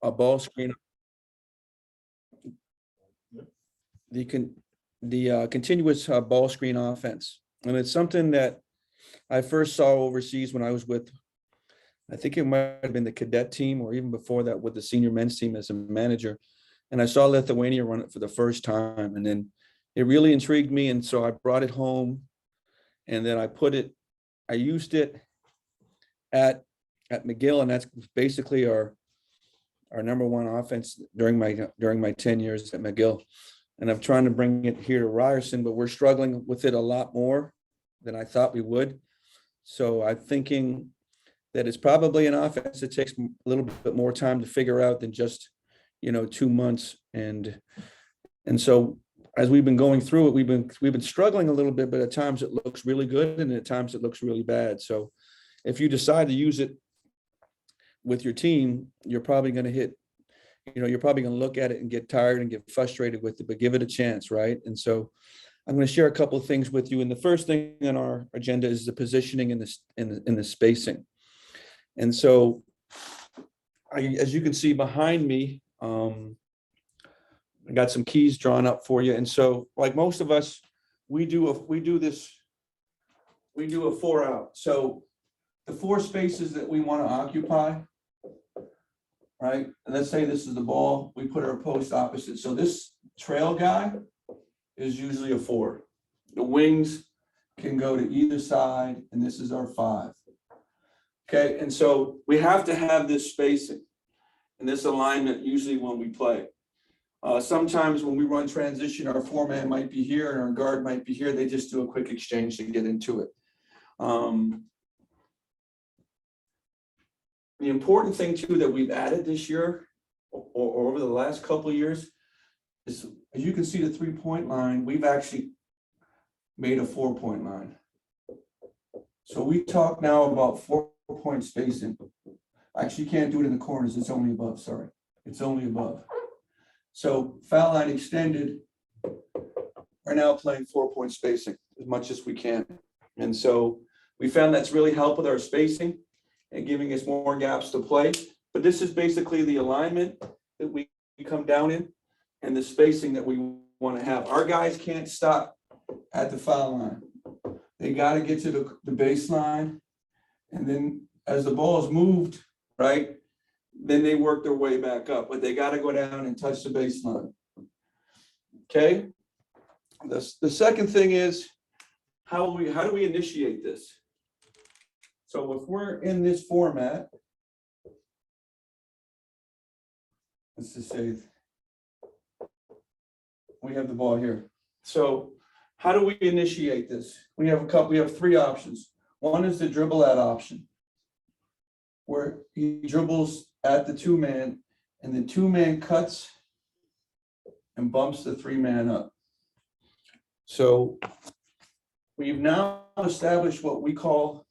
a ball screen, the continuous ball screen offense. And it's something that I first saw overseas when I was with, I think it might have been the cadet team, or even before that with the senior men's team as a manager. And I saw Lithuania run it for the first time. And then it really intrigued me. And so I brought it home, and then I used it at McGill, and that's basically our number one offense during my 10 years at McGill. And I'm trying to bring it here to Ryerson, but we're struggling with it a lot more than I thought we would. So I'm thinking that it's probably an offense that takes a little bit more time to figure out than just, 2 months. And so as we've been going through it, we've been struggling a little bit, but at times it looks really good and at times it looks really bad. So if you decide to use it with your team, you're probably going to hit, you're probably going to look at it and get tired and get frustrated with it, but give it a chance, right? And so I'm going to share a couple of things with you. And the first thing on our agenda is the positioning and the spacing. And so as you can see behind me, I got some keys drawn up for you. And so like most of us, we do a 4-out. So the 4 spaces that we want to occupy, right? And let's say this is the ball, we put our post opposite. So this trail guy is usually a 4. The wings can go to either side, and this is our 5. Okay, and so we have to have this spacing and this alignment usually when we play. Sometimes when we run transition, our 4-man might be here and our guard might be here. They just do a quick exchange to get into it. The important thing too that we've added this year or over the last couple of years is, as you can see, the 3-point line, we've actually made a 4-point line. So we talk now about 4-point spacing. Actually, you can't do it in the corners. It's only above, sorry. It's only above. So foul line extended, we're now playing 4-point spacing as much as we can. And so we found that's really helped with our spacing and giving us more gaps to play. But this is basically the alignment that we come down in and the spacing that we want to have. Our guys can't stop at the foul line. They got to get to the baseline. And then as the ball is moved, right, then they work their way back up. But they got to go down and touch the baseline. Okay? The second thing is, how do we initiate this? So if we're in this format, let's just say we have the ball here. So how do we initiate this? We have 3 options. One is the dribble at option, where he dribbles at the 2-man and the 2-man cuts and bumps the 3-man up. So we've now established what we call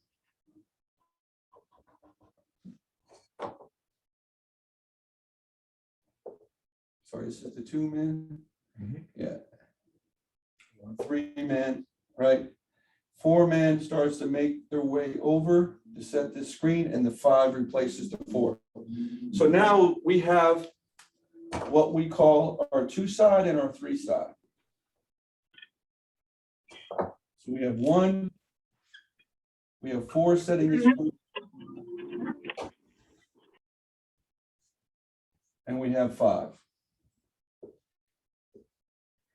this is the 2-man. Yeah. 3-man, right? 4-man starts to make their way over to set the screen, and the 5 replaces the 4. So now we have what we call our 2-side and our 3-side. So we have 1, we have 4 setting the screen, and we have 5.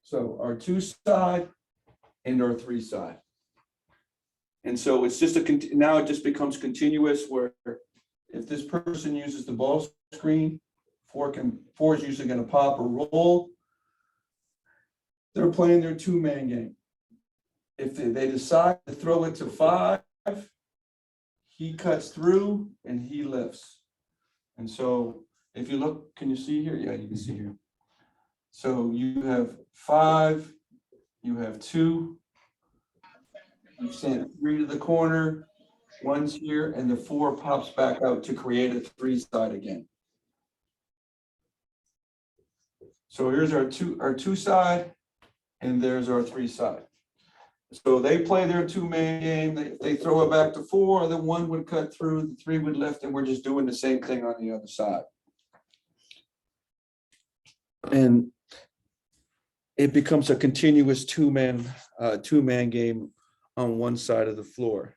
So our 2-side and our 3-side. And so it's just now it just becomes continuous, where if this person uses the ball screen, 4 is usually going to pop or roll. They're playing their 2-man game. If they decide to throw it to 5, he cuts through and he lifts. And so if you look, can you see here? Yeah, you can see here. So you have 5, you have 2, you send 3 to the corner, 1's here, and the 4 pops back out to create a 3-side again. So here's our 2-side, and there's our 3-side. So they play their 2-man game. They throw it back to 4, the 1 would cut through, the 3 would lift, and we're just doing the same thing on the other side. and it becomes a continuous two-man game on one side of the floor.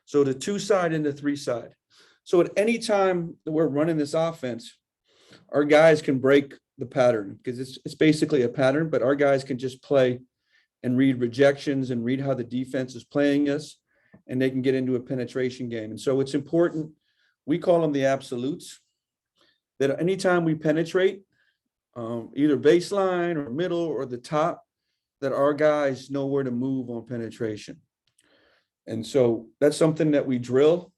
So the 2-side and the 3-side. So at any time that we're running this offense, our guys can break the pattern, because it's basically a pattern, but our guys can just play and read rejections and read how the defense is playing us, and they can get into a penetration game. And so it's important, we call them the absolutes, that anytime we penetrate, either baseline or middle or the top, that our guys know where to move on penetration. And so that's something that we drill.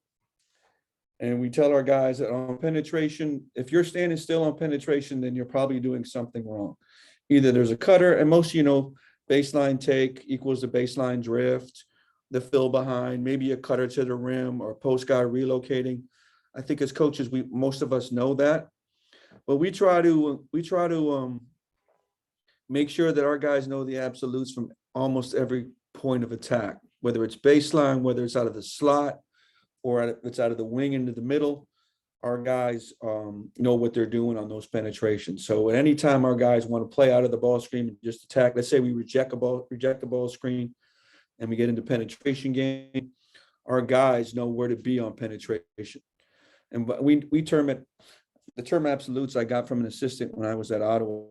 And we tell our guys that on penetration, if you're standing still on penetration, then you're probably doing something wrong. Either there's a cutter, and most, baseline take equals the baseline drift, the fill behind, maybe a cutter to the rim or post guy relocating. I think as coaches, most of us know that, but we try to make sure that our guys know the absolutes from almost every point of attack, whether it's baseline, whether it's out of the slot, or if it's out of the wing into the middle. Our guys know what they're doing on those penetrations. So at any time our guys want to play out of the ball screen and just attack, let's say we reject the ball screen and we get into penetration game, our guys know where to be on penetration. And we term it, the term absolutes I got from an assistant when I was at Ottawa,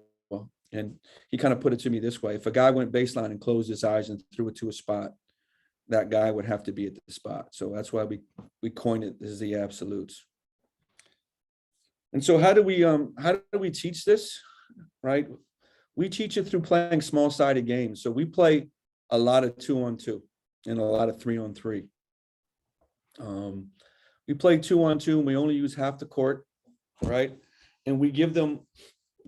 and he kind of put it to me this way: if a guy went baseline and closed his eyes and threw it to a spot, that guy would have to be at the spot. So that's why we coined it as the absolutes. And so how do we teach this, right? We teach it through playing small-sided games. So we play a lot of 2-on-2 and a lot of 3-on-3. We play 2-on-2 and we only use half the court, right? And we give them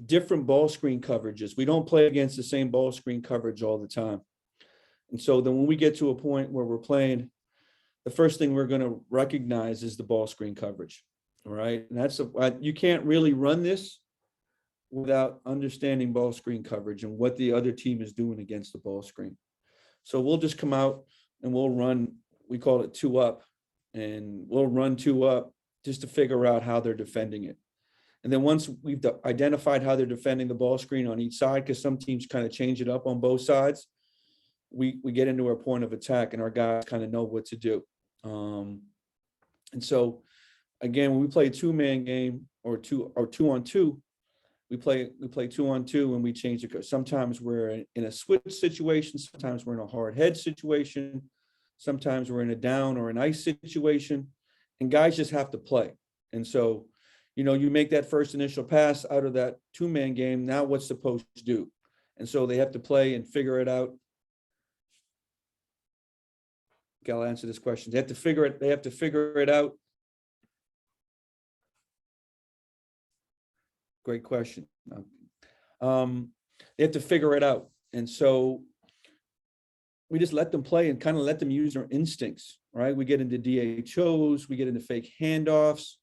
different ball screen coverages. We don't play against the same ball screen coverage all the time. And so then when we get to a point where we're playing, the first thing we're going to recognize is the ball screen coverage. All right. And you can't really run this without understanding ball screen coverage and what the other team is doing against the ball screen. So we'll just come out and we'll run, we call it 2-up, and we'll run 2-up just to figure out how they're defending it. And then once we've identified how they're defending the ball screen on each side, because some teams kind of change it up on both sides, we get into our point of attack and our guys kind of know what to do. And so again, when we play a 2-man game or 2-on-2, we play 2-on-2 and we change it. Sometimes we're in a switch situation, sometimes we're in a hard head situation, sometimes we're in a down or an ice situation, and guys just have to play. And so, you make that first initial pass out of that 2-man game. Now what's supposed to do? And so they have to play and figure it out. Okay, I'll answer this question. They have to figure it out. Great question. They have to figure it out. And so we just let them play and kind of let them use their instincts, right? We get into DHOs, we get into fake handoffs,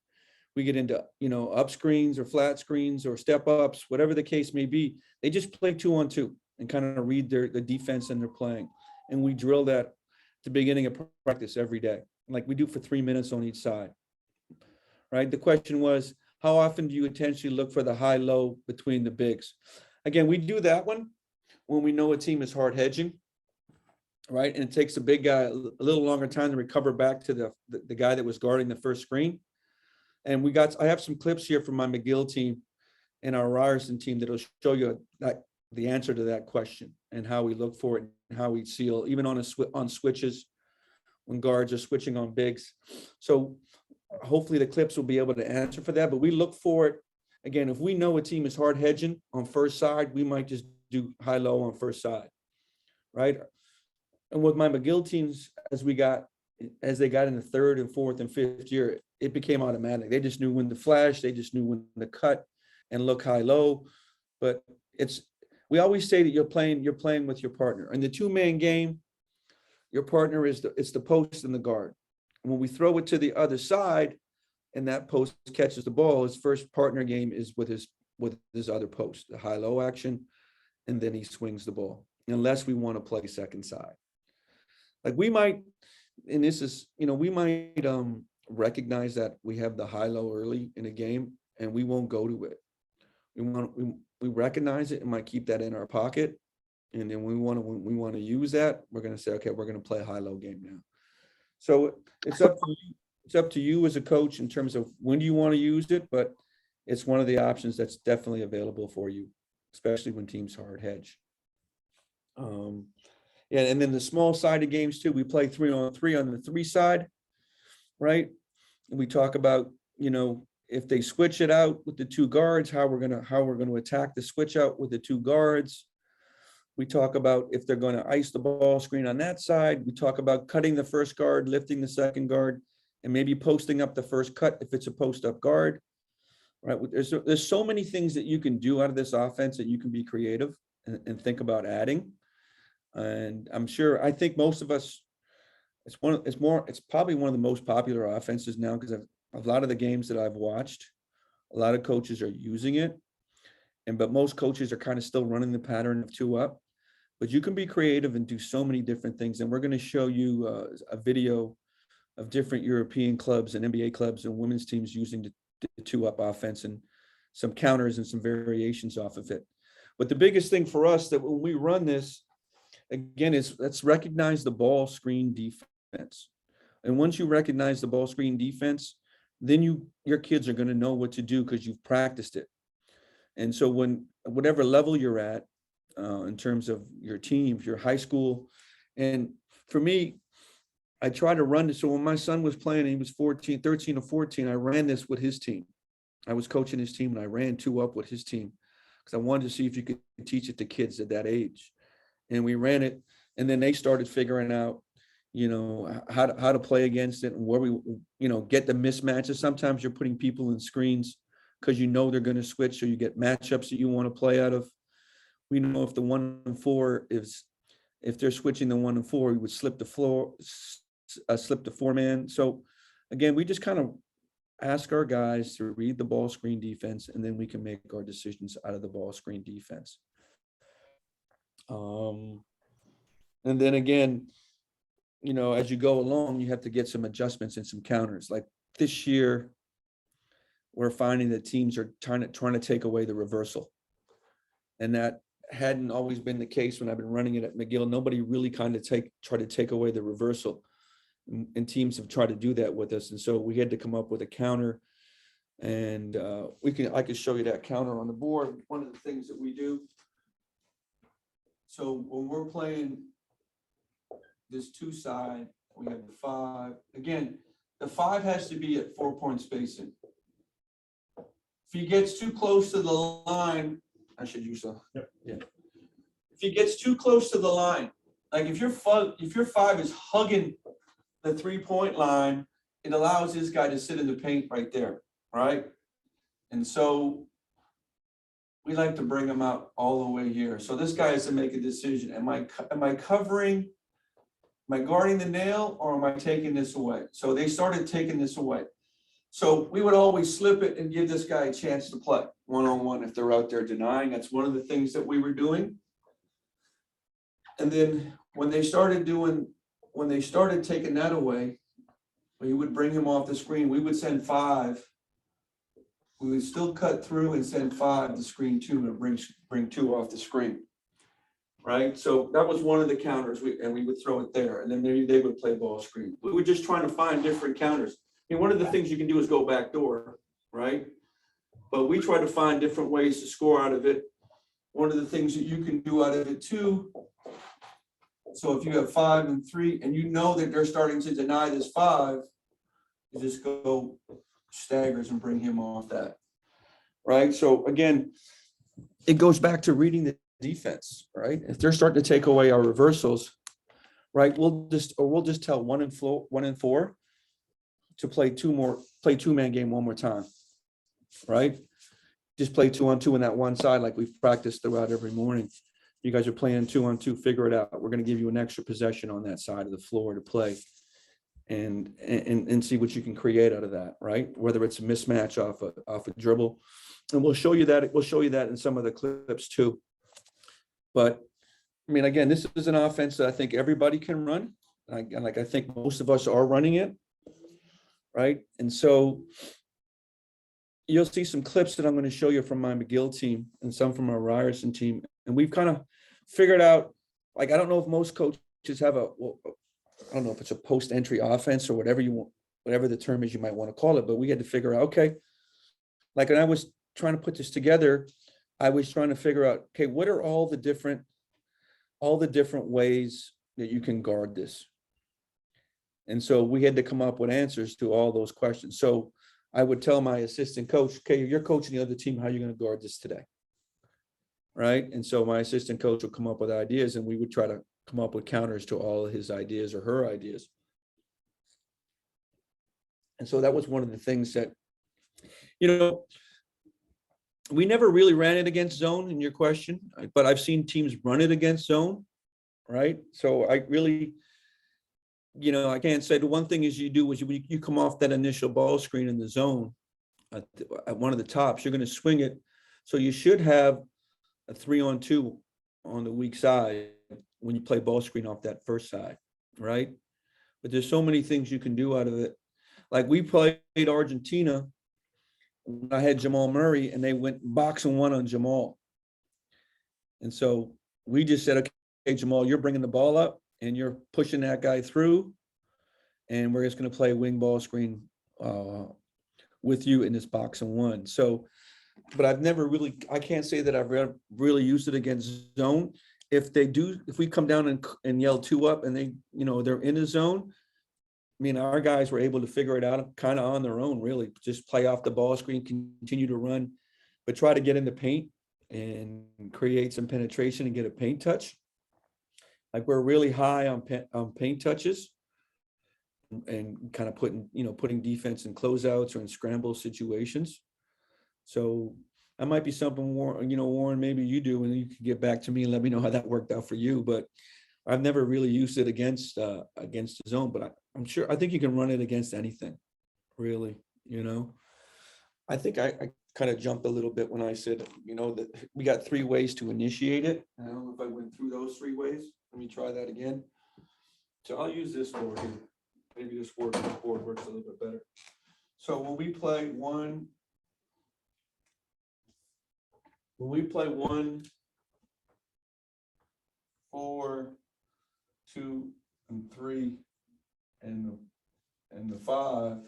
we get into, up screens or flat screens or step ups, whatever the case may be. They just play 2-on-2 and kind of read the defense and they're playing. And we drill that at the beginning of practice every day, like we do for 3 minutes on each side, right? The question was, how often do you intentionally look for the high-low between the bigs? Again, we do that one when we know a team is hard hedging, right? And it takes a big guy a little longer time to recover back to the guy that was guarding the first screen. And I have some clips here from my McGill team and our Ryerson team that'll show you the answer to that question and how we look for it and how we seal, even on switches when guards are switching on bigs. So hopefully the clips will be able to answer for that, but we look for it. Again, if we know a team is hard hedging on first side, we might just do high-low on first side, right? And with my McGill teams, as they got in the third and fourth and fifth year, it became automatic. They just knew when to flash, they just knew when to cut and look high-low. But we always say that you're playing with your partner. In the 2-man game, your partner it's the post and the guard. When we throw it to the other side and that post catches the ball, his first partner game is with his other post, the high-low action, and then he swings the ball, unless we want to play second side. Like we might, and this is, we might recognize that we have the high-low early in a game and we won't go to it. We recognize it and might keep that in our pocket. And then when we want to use that, we're going to say, okay, we're going to play a high-low game now. So it's up to you. It's up to you as a coach in terms of when do you want to use it, but it's one of the options that's definitely available for you, especially when teams hard hedge. Yeah, and then the small sided games too. We play 3-on-3 on the 3 side, right? And we talk about, if they switch it out with the 2 guards, how we're gonna attack the switch out with the 2 guards. We talk about if they're going to ice the ball screen on that side. We talk about cutting the first guard, lifting the second guard, and maybe posting up the first cut if it's a post-up guard, right? There's so many things that you can do out of this offense that you can be creative and think about adding. And I think most of us, it's probably one of the most popular offenses now because a lot of the games that I've watched, a lot of coaches are using it. But most coaches are kind of still running the pattern of 2 up. But you can be creative and do so many different things. And we're going to show you a video of different European clubs and NBA clubs and women's teams using the 2 up offense and some counters and some variations off of it. But the biggest thing for us that when we run this, again, is let's recognize the ball screen defense. And once you recognize the ball screen defense, then your kids are going to know what to do because you've practiced it. And so whatever level you're at in terms of your team, if you're high school, and for me, I try to run this. So when my son was playing, he was 13 or 14, I ran this with his team. I was coaching his team and I ran 2 up with his team because I wanted to see if you could teach it to kids at that age. And we ran it, and then they started figuring out, how to play against it and where we, get the mismatches. Sometimes you're putting people in screens because they're going to switch, so you get matchups that you want to play out of. We know if the 1 and 4 if they're switching the 1 and 4, we would slip the 4-man. So again, we just kind of ask our guys to read the ball screen defense, and then we can make our decisions out of the ball screen defense. And then again, as you go along, you have to get some adjustments and some counters. Like this year, we're finding that teams are trying to take away the reversal. And that hadn't always been the case when I've been running it at McGill. Nobody really kind of try to take away the reversal. And teams have tried to do that with us. And so we had to come up with a counter. And I can show you that counter on the board. One of the things that we do. So when we're playing this 2 side, we have the 5. Again, the 5 has to be at 4-point spacing. If he gets too close to the line, I should use some. Yep. Yeah. If he gets too close to the line, like if your 5 is hugging the 3-point line, it allows this guy to sit in the paint right there, right? And so we like to bring him out all the way here. So this guy has to make a decision. Am I covering? Am I guarding the nail, or am I taking this away? So they started taking this away. So we would always slip it and give this guy a chance to play 1-on-1 if they're out there denying. That's one of the things that we were doing. And then when they started taking that away, we would bring him off the screen. We would send 5. We would still cut through and send 5 to screen 2 and bring 2 off the screen. Right. So that was one of the counters, we would throw it there, and then maybe they would play ball screen. We were just trying to find different counters. One of the things you can do is go back door, right? But we try to find different ways to score out of it. One of the things that you can do out of it too. So if you have 5 and 3, and that they're starting to deny this 5, you just go staggers and bring him off that. Right. So again, it goes back to reading the defense, right? If they're starting to take away our reversals, right, we'll just tell 1 and 4 to play 2-man game one more time, right? Just play 2-on-2 in that one side like we've practiced throughout every morning. You guys are playing 2-on-2, figure it out. We're going to give you an extra possession on that side of the floor to play and see what you can create out of that, right? Whether it's a mismatch off a dribble. And we'll show you that. We'll show you that in some of the clips too. But again, this is an offense that I think everybody can run. I think most of us are running it. Right. And so, you'll see some clips that I'm going to show you from my McGill team and some from our Ryerson team. And we've kind of figured out, like, I don't know if most coaches have I don't know if it's a post-entry offense or whatever you want, whatever the term is you might want to call it, but we had to figure out, okay, like when I was trying to put this together, I was trying to figure out, okay, what are all the different ways that you can guard this? And so we had to come up with answers to all those questions. So I would tell my assistant coach, okay, you're coaching the other team, how are you going to guard this today? Right. And so my assistant coach would come up with ideas and we would try to come up with counters to all of his ideas or her ideas. And so that was one of the things that, we never really ran it against zone in your question, but I've seen teams run it against zone. Right. So I really, I can't say the one thing is you do is you come off that initial ball screen in the zone at one of the tops, you're going to swing it. So you should have a 3-on-2 on the weak side when you play ball screen off that first side, right? But there's so many things you can do out of it. Like we played Argentina when I had Jamal Murray and they went boxing one on Jamal. And so we just said, okay, Jamal, you're bringing the ball up and you're pushing that guy through, and we're just going to play wing ball screen with you in this box and one. So, but I've never really, I can't say that I've really used it against zone. If we come down and yell 2 up and they, they're in the zone, I mean, our guys were able to figure it out kind of on their own, really. Just play off the ball screen, continue to run, but try to get in the paint and create some penetration and get a paint touch. Like we're really high on paint touches and kind of putting defense in closeouts or in scramble situations. So that might be something, Warren, maybe you do, and you can get back to me and let me know how that worked out for you. But I've never really used it against the zone, but I think you can run it against anything, really. I think I kind of jumped a little bit when I said, that we got 3 ways to initiate it. I don't know if I went through those 3 ways. Let me try that again. So I'll use this board here. Maybe this board works a little bit better. So when we play 1, 4, 2, and 3, and the 5,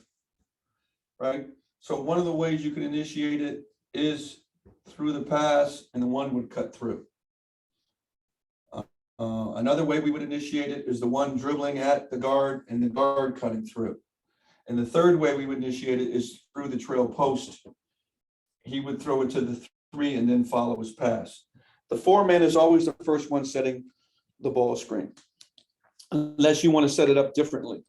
right? So one of the ways you can initiate it is through the pass, and the 1 would cut through. Another way we would initiate it is the 1 dribbling at the guard and the guard cutting through. And the third way we would initiate it is through the trail post. He would throw it to the 3 and then follow his pass. The 4-man is always the first one setting the ball screen, unless you want to set it up differently.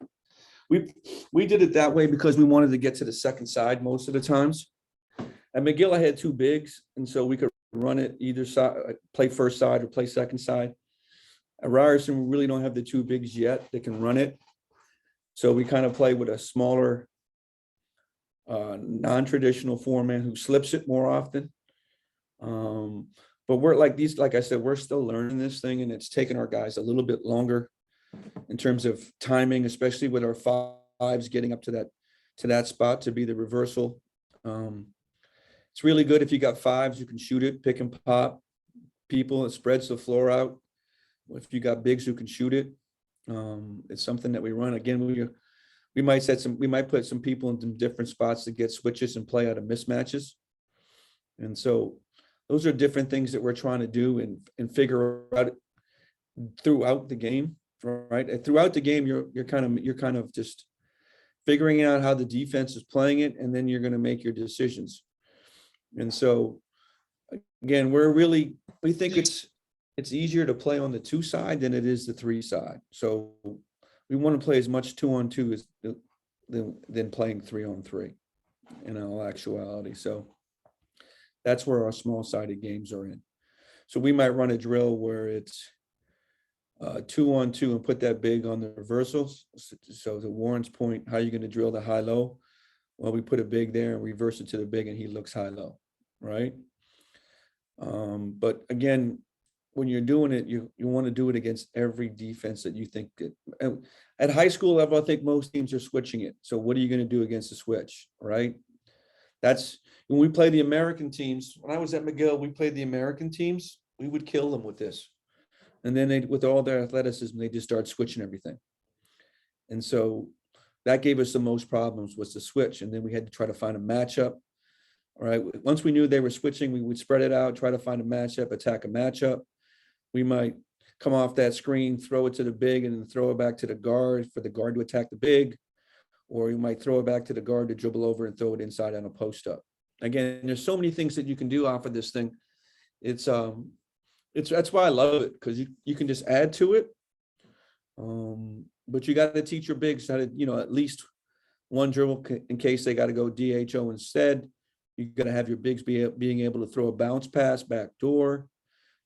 We did it that way because we wanted to get to the second side most of the times. At McGill, I had 2 bigs, and so we could run it either side, play first side or play second side. At Ryerson, we really don't have the 2 bigs yet that can run it. So we kind of play with a smaller, non-traditional 4-man who slips it more often. But we're like I said, we're still learning this thing, and it's taken our guys a little bit longer in terms of timing, especially with our 5s getting up to that spot to be the reversal. It's really good if you got 5s, you can shoot it, pick and pop people. It spreads the floor out. If you got bigs who can shoot it, it's something that we run. Again, we might put some people in some different spots to get switches and play out of mismatches. And so those are different things that we're trying to do and figure out throughout the game, right? And throughout the game, you're kind of just figuring out how the defense is playing it, and then you're going to make your decisions. And so again, we think it's easier to play on the 2 side than it is the 3 side. So we want to play as much 2-on-2 than playing 3-on-3 in all actuality. So that's where our small-sided games are in. So we might run a drill where it's 2-on-2 and put that big on the reversals. So to Warren's point, how are you going to drill the high-low? Well, we put a big there and reverse it to the big, and he looks high-low, right? But again, when you're doing it, you want to do it against every defense that you think at high school level. I think most teams are switching it. So what are you going to do against the switch, right? That's when we play the American teams. When I was at McGill, we played the American teams. We would kill them with this. And then they, with all their athleticism, they just start switching everything. And so that gave us the most problems was the switch. And then we had to try to find a matchup. All right. Once we knew they were switching, we would spread it out, try to find a matchup, attack a matchup. We might come off that screen, throw it to the big, and then throw it back to the guard for the guard to attack the big. Or you might throw it back to the guard to dribble over and throw it inside on a post up. Again, there's so many things that you can do off of this thing. It's that's why I love it, because you can just add to it. But you got to teach your bigs how to, at least one dribble in case they got to go DHO instead. You got to have your bigs being able to throw a bounce pass back door.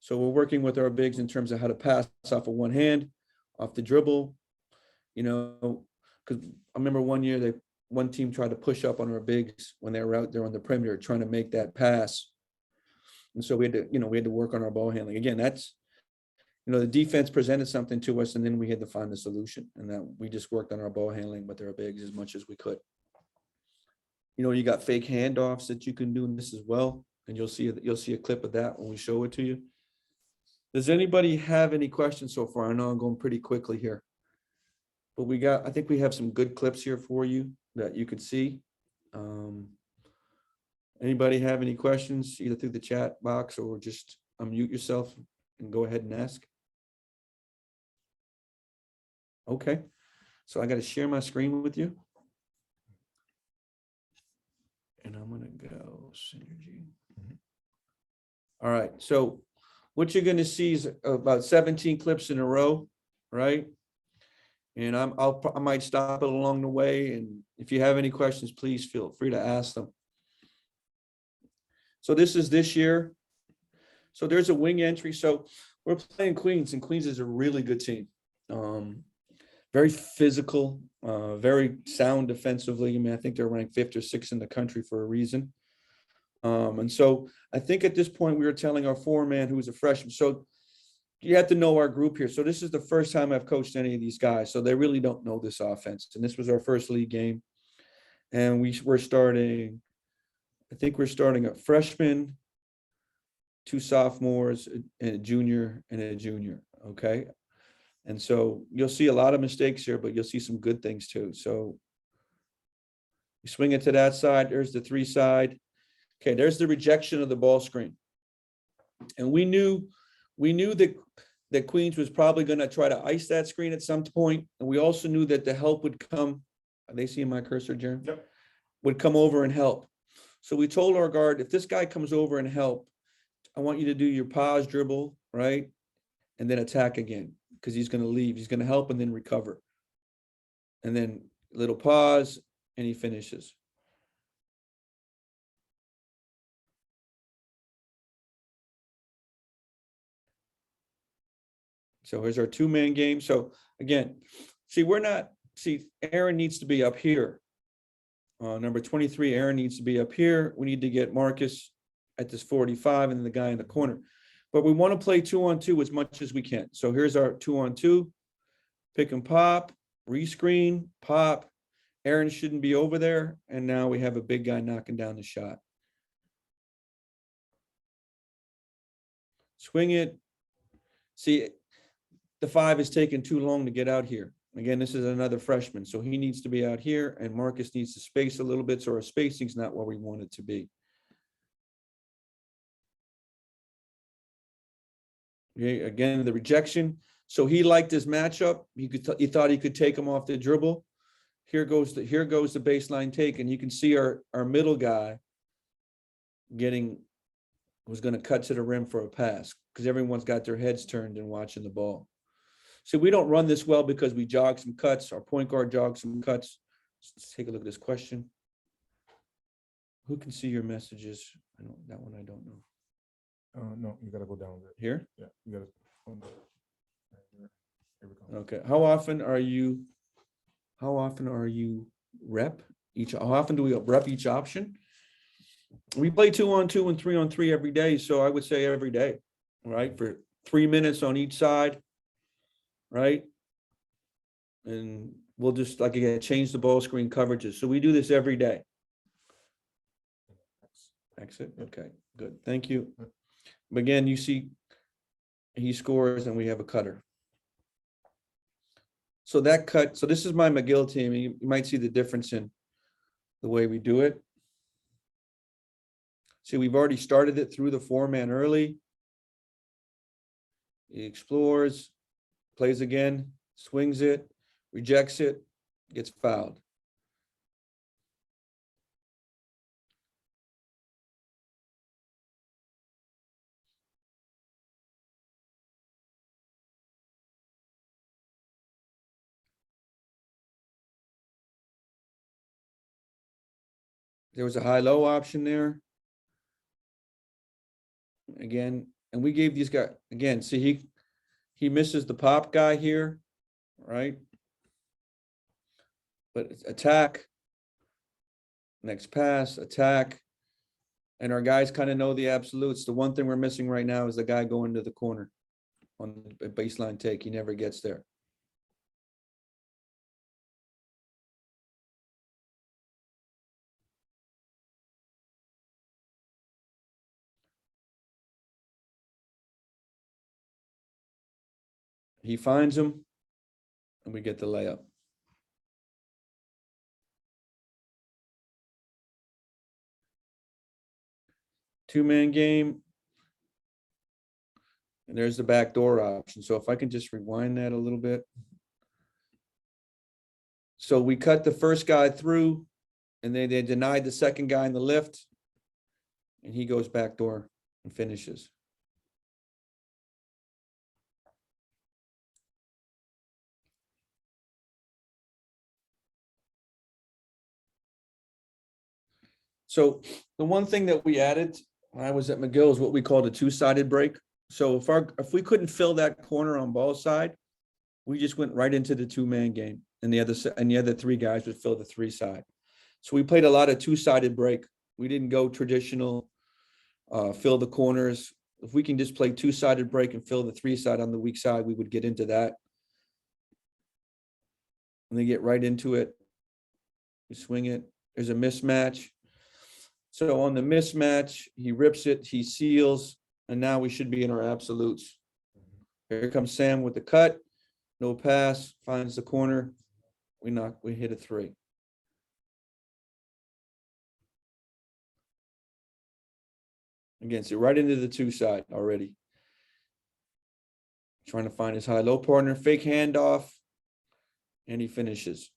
So we're working with our bigs in terms of how to pass off of one hand, off the dribble, because I remember one team tried to push up on our bigs when they were out there on the perimeter trying to make that pass. And so we had to work on our ball handling. Again, that's, the defense presented something to us, and then we had to find the solution. And that we just worked on our ball handling with our bigs as much as we could. You got fake handoffs that you can do in this as well. And you'll see a clip of that when we show it to you. Does anybody have any questions so far? I know I'm going pretty quickly here. But I think we have some good clips here for you that you could see. Anybody have any questions, either through the chat box or just unmute yourself and go ahead and ask? Okay, so I got to share my screen with you. And I'm going to go synergy. All right, so what you're going to see is about 17 clips in a row, right? And I might stop it along the way. And if you have any questions, please feel free to ask them. So this is this year. So there's a wing entry. So we're playing Queens, and Queens is a really good team. Very physical, very sound defensively. I mean, I think they're ranked 5th or 6th in the country for a reason. And so I think at this point we were telling our foreman, who was a freshman, so you have to know our group here. So this is the first time I've coached any of these guys. So they really don't know this offense. And this was our first league game. And we're starting a freshman, 2 sophomores, and a junior. Okay. And so you'll see a lot of mistakes here, but you'll see some good things too. So you swing it to that side. There's the 3 side. Okay. There's the rejection of the ball screen. And we knew that Queens was probably going to try to ice that screen at some point. And we also knew that the help would come. Are they seeing my cursor, Jeremy? Yep. Would come over and help. So we told our guard, if this guy comes over and help, I want you to do your pause dribble, right? And then attack again, because he's going to leave. He's going to help and then recover. And then little pause, and he finishes. So here's our 2-man game. So again, Aaron needs to be up here. Number 23, Aaron needs to be up here. We need to get Marcus at this 45 and then the guy in the corner. But we want to play 2-on-2 as much as we can. So here's our 2-on-2. Pick and pop, rescreen, pop. Aaron shouldn't be over there. And now we have a big guy knocking down the shot. Swing it. See, the 5 is taking too long to get out here. Again, this is another freshman, so he needs to be out here, and Marcus needs to space a little bit, so our spacing's not where we want it to be. Okay, again, the rejection. So he liked his matchup. He thought he could take him off the dribble. Here goes the baseline take, and you can see our middle guy was going to cut to the rim for a pass, because everyone's got their heads turned and watching the ball. So we don't run this well because we jog some cuts. Our point guard jogs some cuts. Let's take a look at this question. Who can see your messages? That one I don't know. No, you got to go down there. Here? Yeah, you got to. Here we go. Okay. How often are you rep each? How often do we rep each option? We play 2-on-2 and 3-on-3 every day. So I would say every day, right? For 3 minutes on each side. Right? And we'll just, like, again, change the ball screen coverages. So we do this every day. Exit. Okay, good. Thank you. But again, you see he scores and we have a cutter. So that cut, so this is my McGill team. You might see the difference in the way we do it. See, we've already started it through the 4-man early. He explores, plays again, swings it, rejects it, gets fouled. There was a high-low option there. Again, and we gave these guys, again, see, he misses the pop guy here, right? But it's attack, next pass, attack. And our guys kind of know the absolutes. The one thing we're missing right now is the guy going to the corner on the baseline take. He never gets there. He finds him, and we get the layup. Two-man game. And there's the backdoor option. So if I can just rewind that a little bit. So we cut the first guy through, and they denied the second guy in the lift, and he goes backdoor and finishes. So the one thing that we added when I was at McGill is what we called a two-sided break. So if we couldn't fill that corner on ball side, we just went right into the two-man game, and the other three guys would fill the three side. So we played a lot of two-sided break. We didn't go traditional fill the corners. If we can just play two-sided break and fill the three side on the weak side, we would get into that. And they get right into it. We swing it. There's a mismatch. So on the mismatch, he rips it, he seals, and now we should be in our absolutes. Here comes Sam with the cut. No pass, finds the corner. We hit a three. Again, so right into the two side already. Trying to find his high-low partner, fake handoff, and he finishes.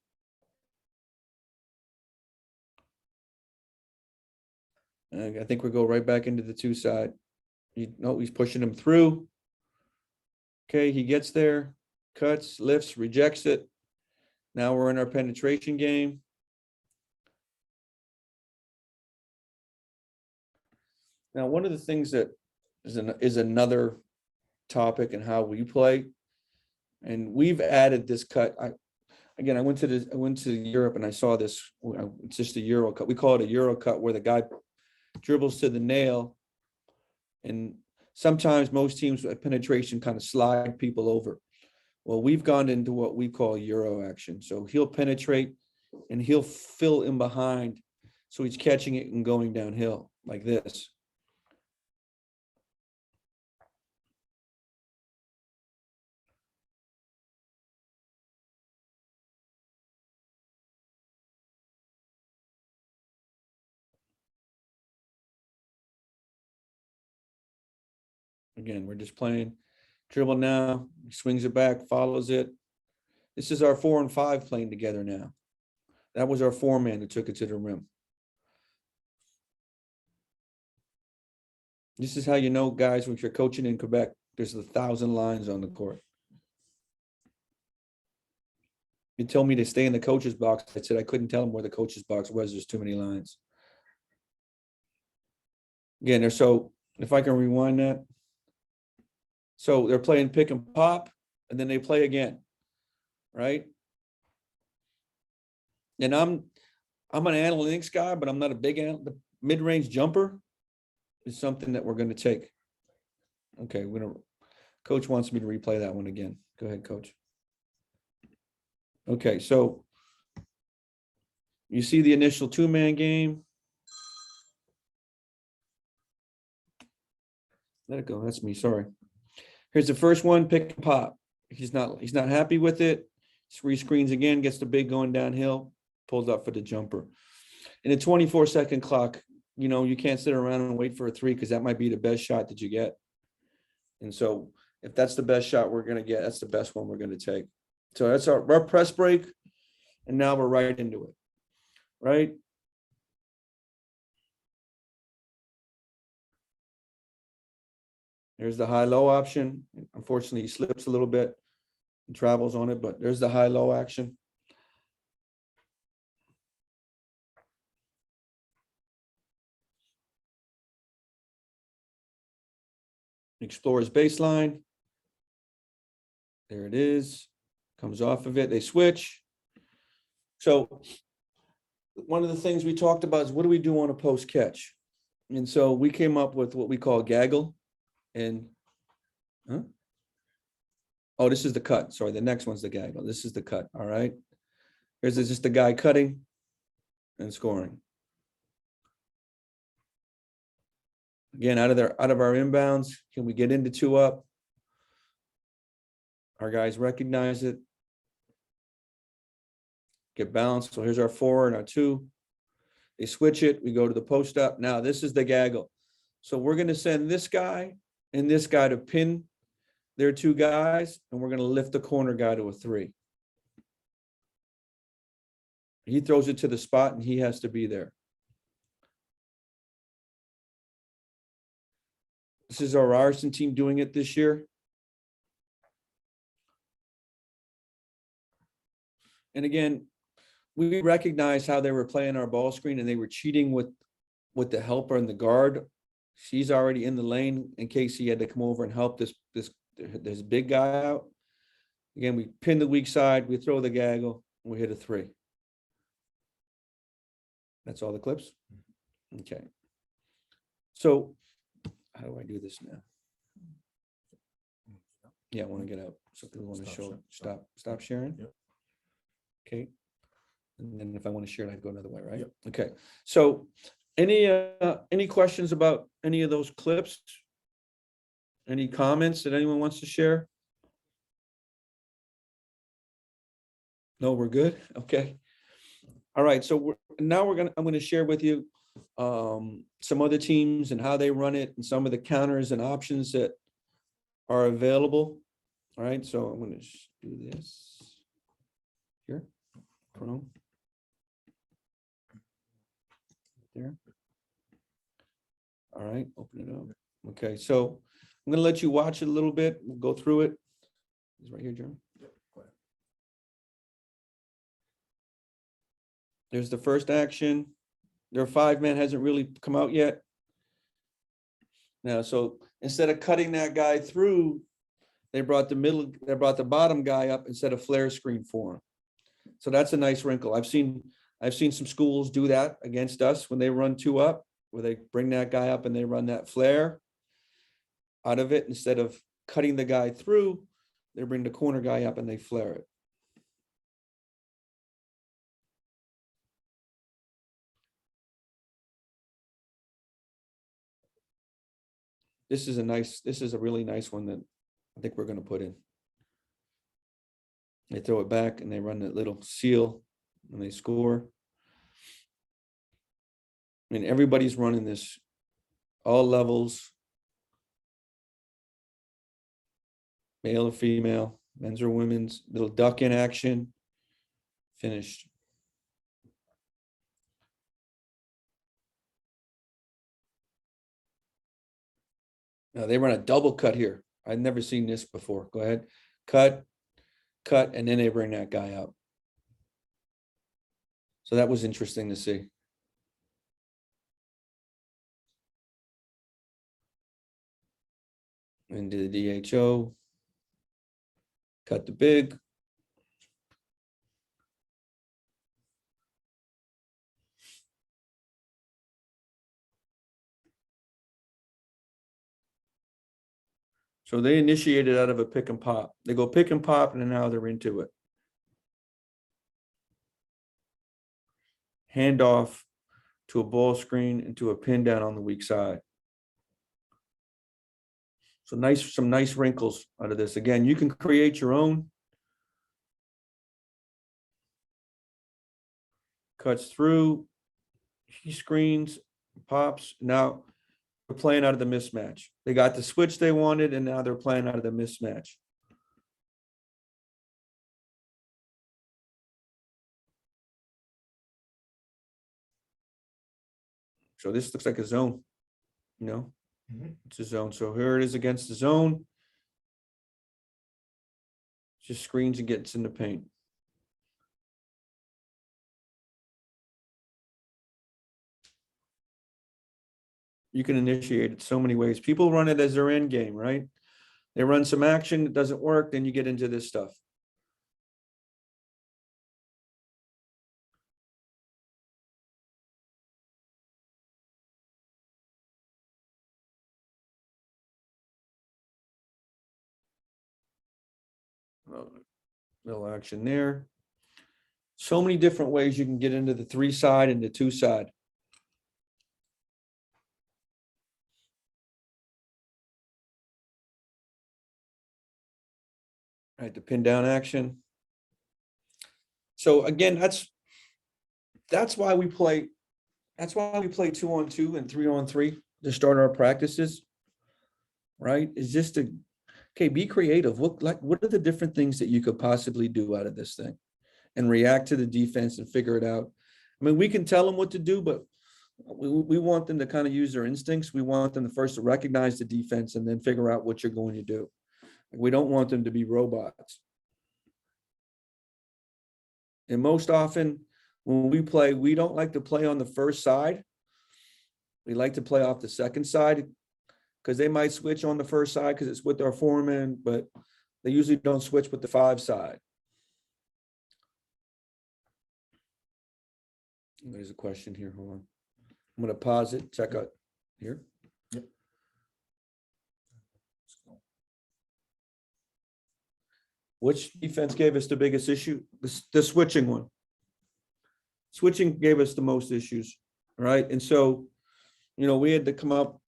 I think we go right back into the two side. He's pushing him through. Okay, he gets there, cuts, lifts, rejects it. Now we're in our penetration game. Now, one of the things that is another topic in how we play, and we've added this cut. I went to Europe and I saw this. It's just a Euro cut. We call it a Euro cut, where the guy dribbles to the nail, and sometimes most teams at penetration kind of slide people over. Well, we've gone into what we call Euro action. So he'll penetrate and he'll fill in behind, so he's catching it and going downhill like this. Again, we're just playing dribble now. He swings it back, follows it. This is our 4 and 5 playing together now. That was our 4-man who took it to the rim. This is how you know, guys, when you're coaching in Quebec, there's 1,000 lines on the court. You told me to stay in the coach's box. I said I couldn't tell him where the coach's box was. There's too many lines. Again, so if I can rewind that. So they're playing pick and pop, and then they play again, right? And I'm an analytics guy, but I'm not a big the mid-range jumper is something that we're going to take. Okay, Coach wants me to replay that one again. Go ahead, Coach. Okay, so you see the initial two-man game. Let it go. That's me. Sorry. Here's the first one, pick and pop. He's not happy with it. Rescreens again, gets the big going downhill, pulls up for the jumper. In a 24-second clock, you can't sit around and wait for a three because that might be the best shot that you get. And so if that's the best shot we're going to get, that's the best one we're going to take. So that's our press break. And now we're right into it, right? There's the high-low option. Unfortunately, he slips a little bit and travels on it, but there's the high-low action. Explores baseline. There it is. Comes off of it. They switch. So one of the things we talked about is what do we do on a post catch? And so we came up with what we call gaggle. And oh, this is the cut. Sorry, the next one's the gaggle. This is the cut. All right. Here's just the guy cutting and scoring. Again, out of our inbounds, can we get into 2 up? Our guys recognize it. Get balanced. So here's our 4 and our 2. They switch it. We go to the post up. Now this is the gaggle. So we're going to send this guy and this guy to pin their 2 guys, and we're going to lift the corner guy to a 3. He throws it to the spot, and he has to be there. This is our Ryerson team doing it this year. And again, we recognize how they were playing our ball screen, and they were cheating with the helper and the guard. She's already in the lane in case he had to come over and help this big guy out. Again, we pin the weak side, we throw the gaggle, and we hit a 3. That's all the clips? Okay. So how do I do this now? Yeah, I want to get out. So we want to show stop sharing. Yep. Okay. And then if I want to share it, I go another way, right? Yep. Okay. So any questions about any of those clips? Any comments that anyone wants to share? No, we're good. Okay. All right. So I'm going to share with you some other teams and how they run it and some of the counters and options that are available. All right. So I'm going to do this here. Chrome. There. All right. Open it up. Okay. So I'm going to let you watch it a little bit. We'll go through it. It's right here, Jeremy. Yep, go ahead. There's the first action. Their 5-man hasn't really come out yet. Now, so instead of cutting that guy through, they brought the bottom guy up instead of flare screen for him. So that's a nice wrinkle. I've seen some schools do that against us when they run 2 up, where they bring that guy up and they run that flare out of it. Instead of cutting the guy through, they bring the corner guy up and they flare it. This is a really nice one that I think we're going to put in. They throw it back and they run that little seal and they score. I mean, everybody's running this, all levels, male or female, men's or women's, little duck in action, finished. Now they run a double cut here. I've never seen this before. Go ahead. Cut, and then they bring that guy out. So that was interesting to see. Into the DHO. Cut the big. So they initiated out of a pick and pop. They go pick and pop, and now they're into it. Hand off to a ball screen and to a pin down on the weak side. So some nice wrinkles out of this. Again, you can create your own. Cuts through, he screens, pops. Now we're playing out of the mismatch. They got the switch they wanted, and now they're playing out of the mismatch. So this looks like a zone, you know, it's a zone. So here it is against the zone. Just screens and gets in the paint. You can initiate it so many ways. People run it as their end game, right? They run some action, it doesn't work, then you get into this stuff. Little action there. So many different ways you can get into the 3-side and the 2-side. Right, the pin down action. So again, that's why we play 2-on-2 and 3-on-3 to start our practices. Right? Is just to be creative. What are the different things that you could possibly do out of this thing and react to the defense and figure it out? I mean, we can tell them what to do, but we want them to kind of use their instincts. We want them to first to recognize the defense and then figure out what you're going to do. We don't want them to be robots. And most often when we play, we don't like to play on the first side. We like to play off the second side because they might switch on the first side because it's with our foreman, but they usually don't switch with the 5 side. There's a question here. Hold on. I'm going to pause it, check out here. Yep. Which defense gave us the biggest issue? The switching one. Switching gave us the most issues, right? And so, you know, we had to come up.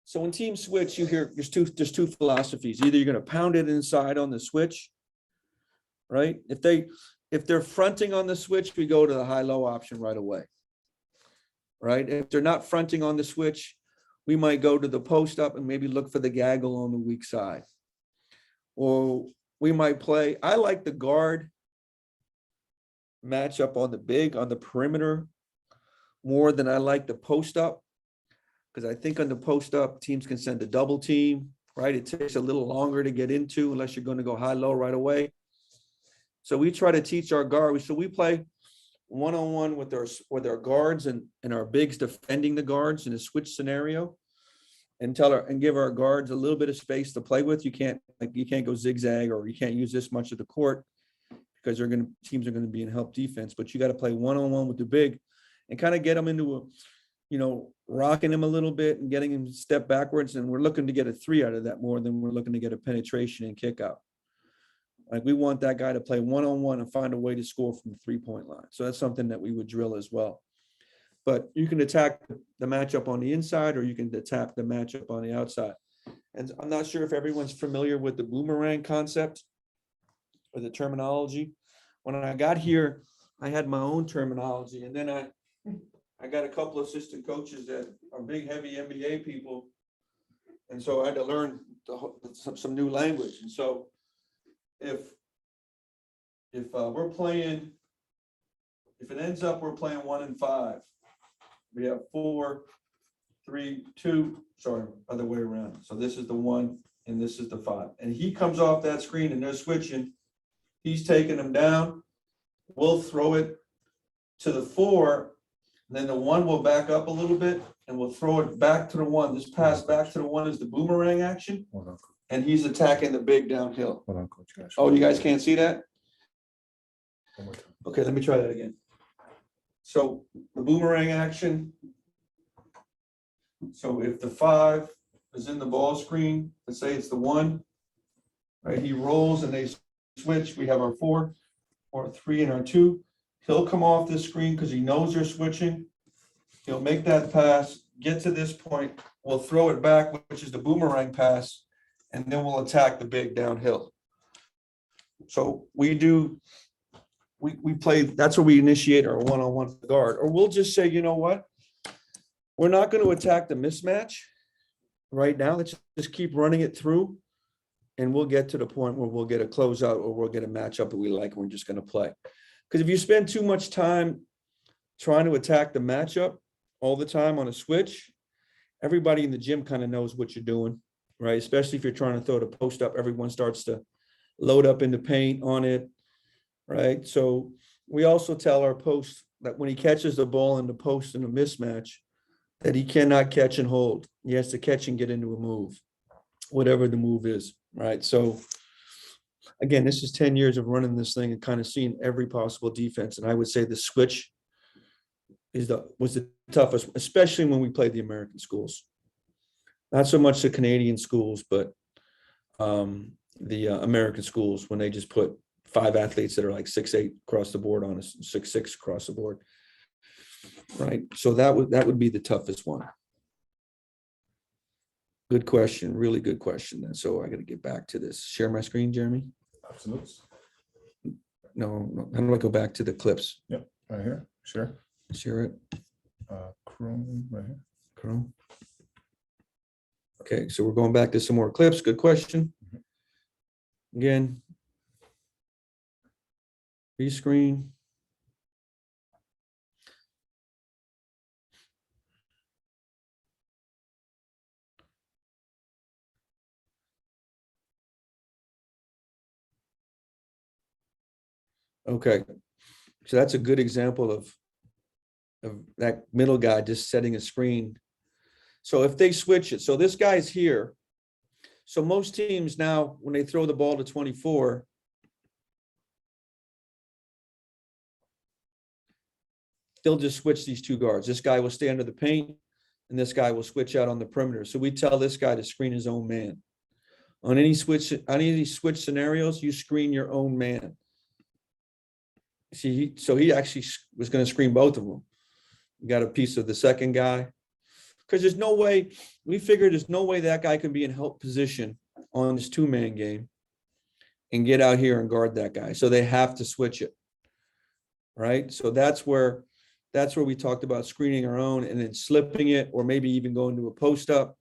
So when teams switch, you hear there's two philosophies. Either you're going to pound it inside on the switch, right? If they're fronting on the switch, we go to the high-low option right away, right? If they're not fronting on the switch, we might go to the post up and maybe look for the gaggle on the weak side. Or we might play, I like the guard matchup on the perimeter more than I like the post up. Because I think on the post up, teams can send a double team, right? It takes a little longer to get into unless you're going to go high-low right away. So we try to teach our guard. So we play one-on-one with our guards and our bigs defending the guards in a switch scenario, and give our guards a little bit of space to play with. You can't go zigzag, or you can't use this much of the court because teams are going to be in help defense. But you got to play one-on-one with the big and kind of get them into rocking him a little bit and getting him to step backwards. And we're looking to get a 3 out of that more than we're looking to get a penetration and kick out. Like, we want that guy to play one-on-one and find a way to score from the 3-point line. So that's something that we would drill as well. But you can attack the matchup on the inside, or you can attack the matchup on the outside. And I'm not sure if everyone's familiar with the boomerang concept or the terminology. When I got here, I had my own terminology, and then I got a couple of assistant coaches that are big, heavy NBA people. And so I had to learn some new language. And so if we're playing, if it ends up we're playing 1 and 5, we have 4, 3, 2, sorry, other way around. So this is the 1 and this is the 5. And he comes off that screen and they're switching. He's taking them down. We'll throw it to the 4. And then the 1 will back up a little bit and we'll throw it back to the 1. This pass back to the 1 is the boomerang action. And he's attacking the big downhill. Hold on, Coach. Oh, you guys can't see that? One more time. Okay, let me try that again. So the boomerang action. So if the 5 is in the ball screen, let's say it's the 1, right? He rolls and they switch. We have our 4 or 3 and our 2. He'll come off this screen because he knows they're switching. He'll make that pass, get to this point, we'll throw it back, which is the boomerang pass, and then we'll attack the big downhill. So we play, that's where we initiate our one-on-one guard, or we'll just say, you know what? We're not going to attack the mismatch right now. Let's just keep running it through, and we'll get to the point where we'll get a closeout or we'll get a matchup that we like, and we're just going to play. Because if you spend too much time trying to attack the matchup all the time on a switch, everybody in the gym kind of knows what you're doing, right? Especially if you're trying to throw the post up, everyone starts to load up in the paint on it, right? So we also tell our post that when he catches the ball in the post in a mismatch, that he cannot catch and hold. He has to catch and get into a move, whatever the move is, right? So again, this is 10 years of running this thing and kind of seeing every possible defense. And I would say the switch was the toughest, especially when we played the American schools. Not so much the Canadian schools, but the American schools, when they just put 5 athletes that are like 6'8" across the board on us, 6'6" across the board. Right. So that would be the toughest one. Good question. Really good question. And so I got to get back to this. Share my screen, Jeremy? Absolutely. No. How do I go back to the clips? Yep, right here. Sure. Share it. Chrome right here. Chrome. Okay, so we're going back to some more clips. Good question. Again. Rescreen. Okay, so that's a good example of that middle guy just setting a screen. So if they switch it, so this guy's here. So most teams now, when they throw the ball to 24, they'll just switch these 2 guards. This guy will stay under the paint, and this guy will switch out on the perimeter. So we tell this guy to screen his own man. On any of these switch scenarios, you screen your own man. See, so he actually was going to screen both of them. You got a piece of the second guy. Because there's no way, we figured there's no way that guy can be in help position on this 2-man game and get out here and guard that guy. So they have to switch it. Right. So that's where we talked about screening our own and then slipping it, or maybe even going to a post up,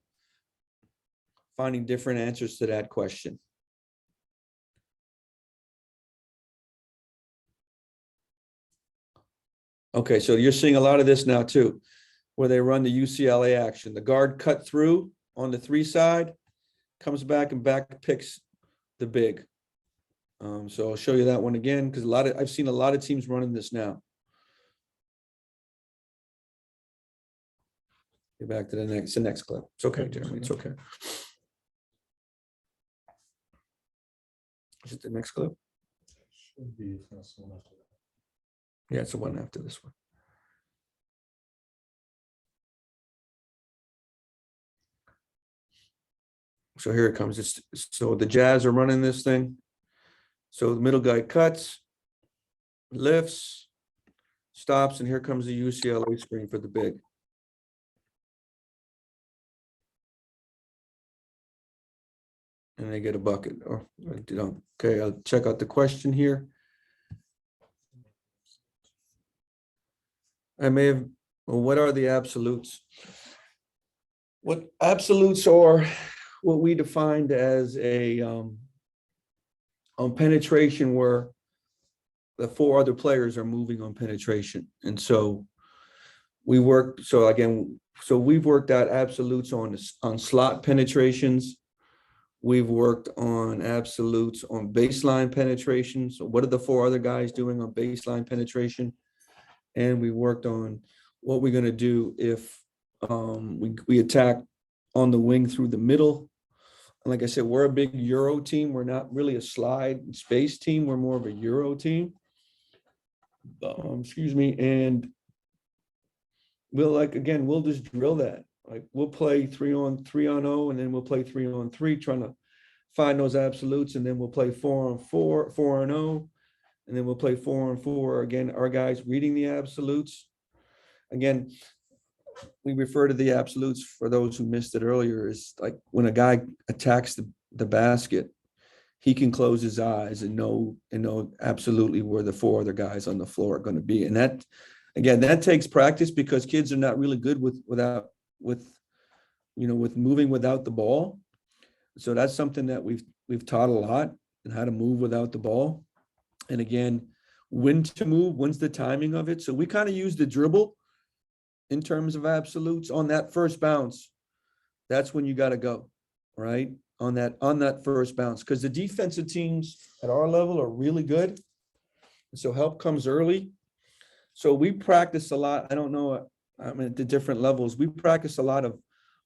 finding different answers to that question. Okay, so you're seeing a lot of this now too, where they run the UCLA action. The guard cut through on the 3 side, comes back and back picks the big. So I'll show you that one again, because I've seen a lot of teams running this now. Get back to the next clip. It's okay, Jeremy. It's okay. Is it the next clip? Should be first one after that. Yeah, it's the one after this one. So here it comes. So the Jazz are running this thing. So the middle guy cuts, lifts, stops, and here comes the UCLA screen for the big. And they get a bucket. Oh, okay, I'll check out the question here. Well, what are the absolutes? What absolutes are what we defined as a on penetration, where the 4 other players are moving on penetration. And so we've worked out absolutes on slot penetrations. We've worked on absolutes on baseline penetration. So what are the 4 other guys doing on baseline penetration? And we worked on what we're going to do if we attack on the wing through the middle. And like I said, we're a big Euro team. We're not really a slide space team. We're more of a Euro team. And we'll just drill that. Like we'll play 3-on-3-on-0, and then we'll play 3-on-3, trying to find those absolutes, and then we'll play 4-on-4, 4-on-0. And then we'll play 4-on-4 again. Our guys reading the absolutes. Again, we refer to the absolutes for those who missed it earlier is like when a guy attacks the basket, he can close his eyes and know absolutely where the four other guys on the floor are going to be. And that, again, that takes practice because kids are not really good with moving without the ball. So that's something that we've taught a lot, and how to move without the ball. And again, when to move, when's the timing of it. So we kind of use the dribble in terms of absolutes on that first bounce. That's when you got to go, right? On that first bounce, because the defensive teams at our level are really good. So help comes early. So we practice a lot. I don't know, I mean, at the different levels, we practice a lot of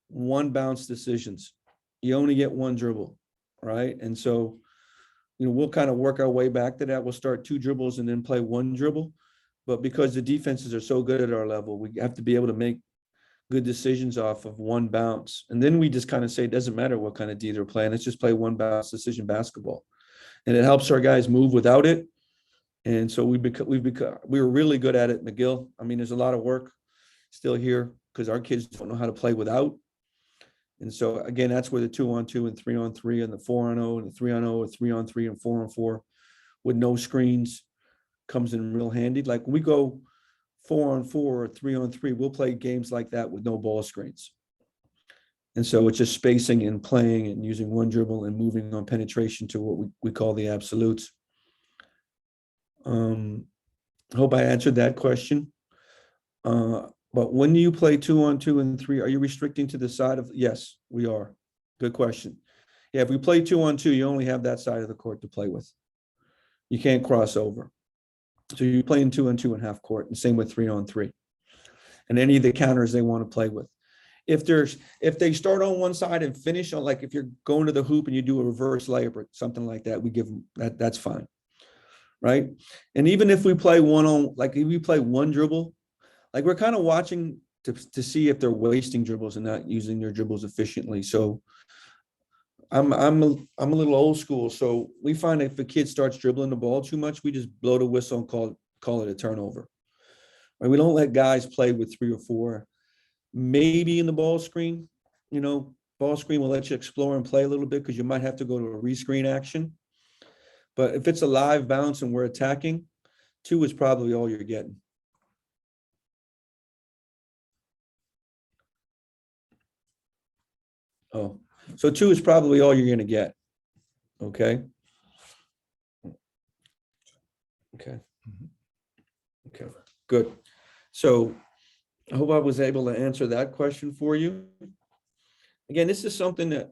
one bounce decisions. You only get one dribble, right? And so, we'll kind of work our way back to that. We'll start two dribbles and then play one dribble. But because the defenses are so good at our level, we have to be able to make good decisions off of one bounce. And then we just kind of say, it doesn't matter what kind of D they're playing. Let's just play one bounce decision basketball. And it helps our guys move without it. And so we were really good at it, McGill. I mean, there's a lot of work still here because our kids don't know how to play without. And so again, that's where the 2-on-2 and 3-on-3 and the 4-on-0 and the 3-on-0 or 3-on-3 and 4-on-4 with no screens comes in real handy. Like when we go 4-on-4 or 3-on-3, we'll play games like that with no ball screens. And so it's just spacing and playing and using one dribble and moving on penetration to what we call the absolutes. Hope I answered that question. But when you play 2-on-2 and 3, are you restricting to the side of? Yes, we are. Good question. Yeah, if we play 2-on-2, you only have that side of the court to play with. You can't cross over. So you're playing 2-on-2 in half court, and same with 3-on-3. And any of the counters they want to play with. If they start on one side and finish on, like if you're going to the hoop and you do a reverse layup or something like that, we give them that's fine. Right. And even if we play if we play one dribble, like we're kind of watching to see if they're wasting dribbles and not using their dribbles efficiently. So I'm a little old school. So we find if a kid starts dribbling the ball too much, we just blow the whistle and call it a turnover. Right? We don't let guys play with 3 or 4. Maybe in the ball screen, ball screen will let you explore and play a little bit because you might have to go to a rescreen action. But if it's a live bounce and we're attacking, 2 is probably all you're getting. Oh, so 2 is probably all you're going to get. Okay. Okay. Okay, good. So I hope I was able to answer that question for you. Again, this is something that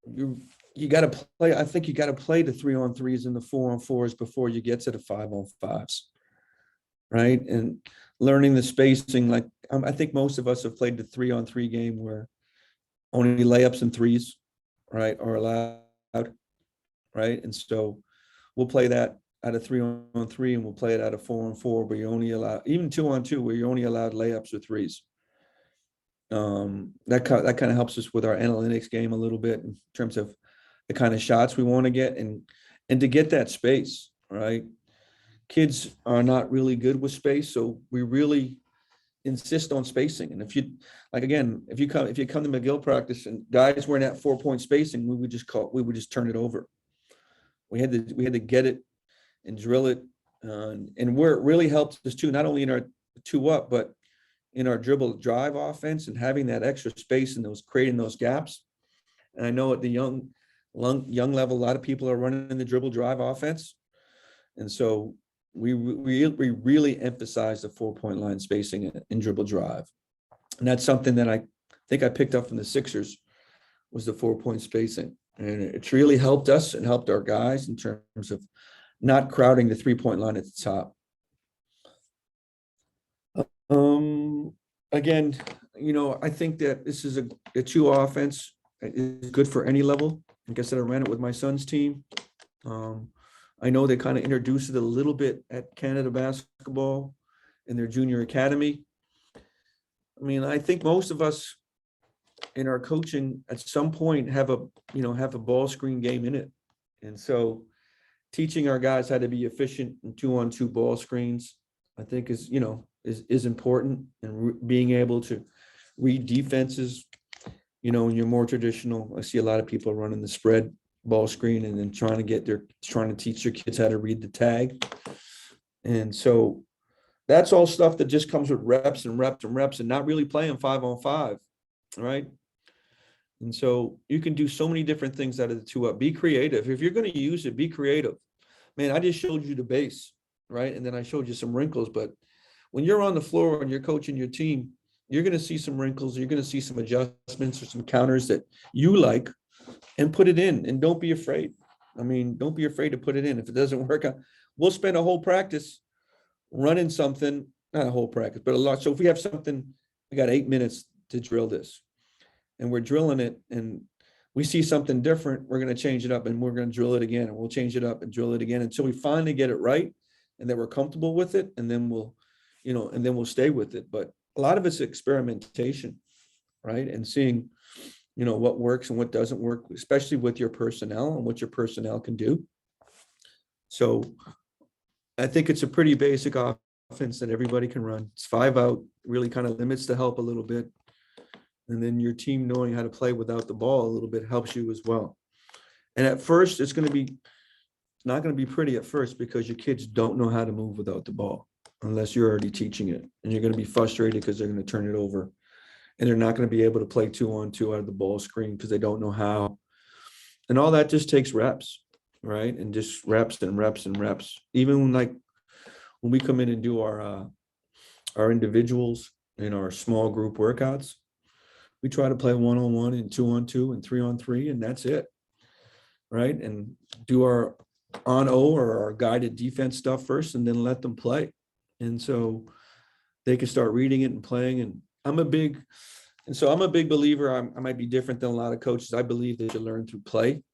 you got to play. I think you got to play the 3-on-3s and the 4-on-4s before you get to the 5-on-5s. Right. And learning the spacing, like I think most of us have played the 3-on-3 game where only layups and threes, right, are allowed. Right. And so we'll play that out of 3-on-3 and we'll play it out of 4-on-4, where you only allow, even 2-on-2, where you're only allowed layups or threes. That kind of helps us with our analytics game a little bit in terms of the kind of shots we want to get and to get that space, right? Kids are not really good with space, so we really insist on spacing. And if you come to McGill practice and guys were in that 4-point spacing, we would just turn it over. We had to get it and drill it, and where it really helps us too, not only in our 2-up, but in our dribble drive offense and having that extra space and creating those gaps. And I know at the young level, a lot of people are running the dribble drive offense, and so we really emphasize the 4-point line spacing in dribble drive, and that's something that I think I picked up from the Sixers was the 4-point spacing, and it's really helped us and helped our guys in terms of not crowding the 3-point line at the top. Again, I think that this is a 2 offense is good for any level. Like I said, I ran it with my son's team. I know they kind of introduced it a little bit at Canada basketball in their junior academy. I mean, I think most of us in our coaching at some point have a ball screen game in it. And so teaching our guys how to be efficient in 2-on-2 ball screens, I think is is important, and being able to read defenses. In your more traditional, I see a lot of people running the spread ball screen and then trying to teach their kids how to read the tag. And so that's all stuff that just comes with reps and reps and reps and not really playing 5-on-5, right? And so you can do so many different things out of the 2-up. Be creative. If you're going to use it, be creative. Man, I just showed you the base, right? And then I showed you some wrinkles. But when you're on the floor and you're coaching your team, you're going to see some wrinkles. You're going to see some adjustments or some counters that you like, and put it in. And don't be afraid. Don't be afraid to put it in. If it doesn't work out, we'll spend a whole practice running something, not a whole practice, but a lot. So if we have something, we got 8 minutes to drill this, and we're drilling it, and we see something different, we're going to change it up, and we're going to drill it again, and we'll change it up and drill it again until we finally get it right, and that we're comfortable with it, and then we'll stay with it. But a lot of it's experimentation, right? And seeing, what works and what doesn't work, especially with your personnel and what your personnel can do. So I think it's a pretty basic offense that everybody can run. It's 5 out, really kind of limits the help a little bit. And then your team knowing how to play without the ball a little bit helps you as well. And at first, it's not going to be pretty at first, because your kids don't know how to move without the ball unless you're already teaching it. And you're going to be frustrated because they're going to turn it over. And they're not going to be able to play 2-on-2 out of the ball screen because they don't know how. And all that just takes reps, right? And just reps and reps and reps. Even when we come in and do our individuals in our small group workouts, we try to play 1-on-1 and 2-on-2 and 3-on-3, and that's it, right? And do our on-O or our guided defense stuff first, and then let them play. And so they can start reading it and playing. And I'm a big believer. I might be different than a lot of coaches. I believe that you learn through play.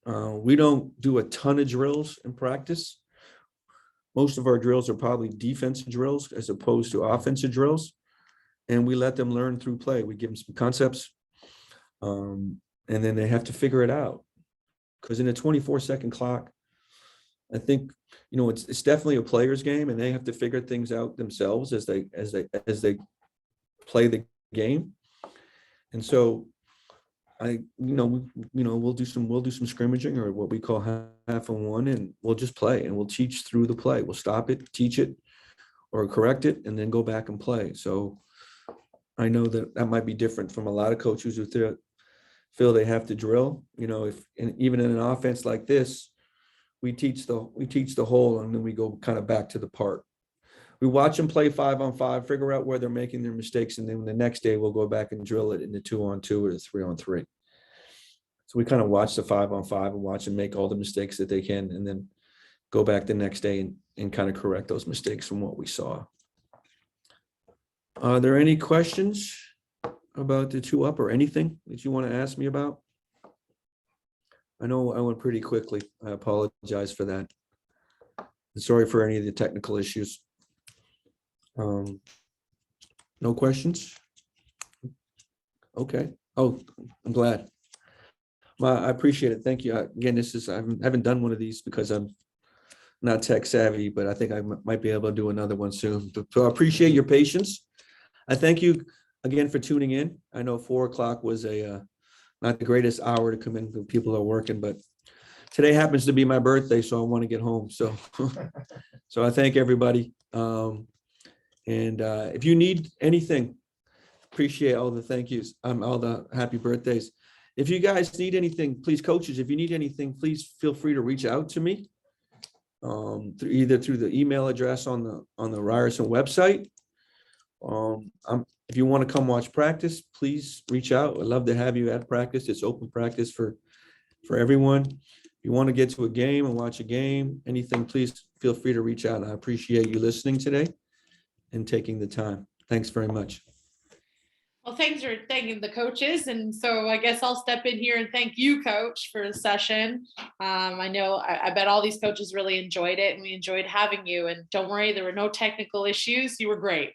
We don't do a ton of drills in practice. Most of our drills are probably defensive drills as opposed to offensive drills. And we let them learn through play. We give them some concepts, and then they have to figure it out. Because in a 24-second clock, I think, it's definitely a player's game, and they have to figure things out themselves as they play the game. And so we'll do some scrimmaging, or what we call 1/2, and we'll just play, and we'll teach through the play. We'll stop it, teach it, or correct it, and then go back and play. So I know that might be different from a lot of coaches who feel they have to drill. Even in an offense like this, we teach the whole, and then we go kind of back to the part. We watch them play 5-on-5, figure out where they're making their mistakes, and then the next day we'll go back and drill it in the 2-on-2 or the 3-on-3. So we kind of watch the 5-on-5 and watch them make all the mistakes that they can, and then go back the next day and kind of correct those mistakes from what we saw. Are there any questions about the 2-up or anything that you want to ask me about? I know I went pretty quickly. I apologize for that. And sorry for any of the technical issues. No questions? Okay. Oh, I'm glad. I appreciate it. Thank you. Again, I haven't done one of these because I'm not tech savvy, but I think I might be able to do another one soon. So I appreciate your patience. I thank you again for tuning in. I know 4:00 was not the greatest hour to come in when people are working, but today happens to be my birthday, so I want to get home. So, so I thank everybody. And if you need anything, appreciate all the thank yous, all the happy birthdays. If you guys need anything, please, coaches, if you need anything, please feel free to reach out to me, either through the email address on the Ryerson website. If you want to come watch practice, please reach out. I'd love to have you at practice. It's open practice for everyone. If you want to get to a game and watch a game, anything, please feel free to reach out. I appreciate you listening today and taking the time. Thanks very much. Well, thanks for thanking the coaches. And so I guess I'll step in here and thank you, Coach, for the session. I bet all these coaches really enjoyed it, and we enjoyed having you. And don't worry, there were no technical issues. You were great.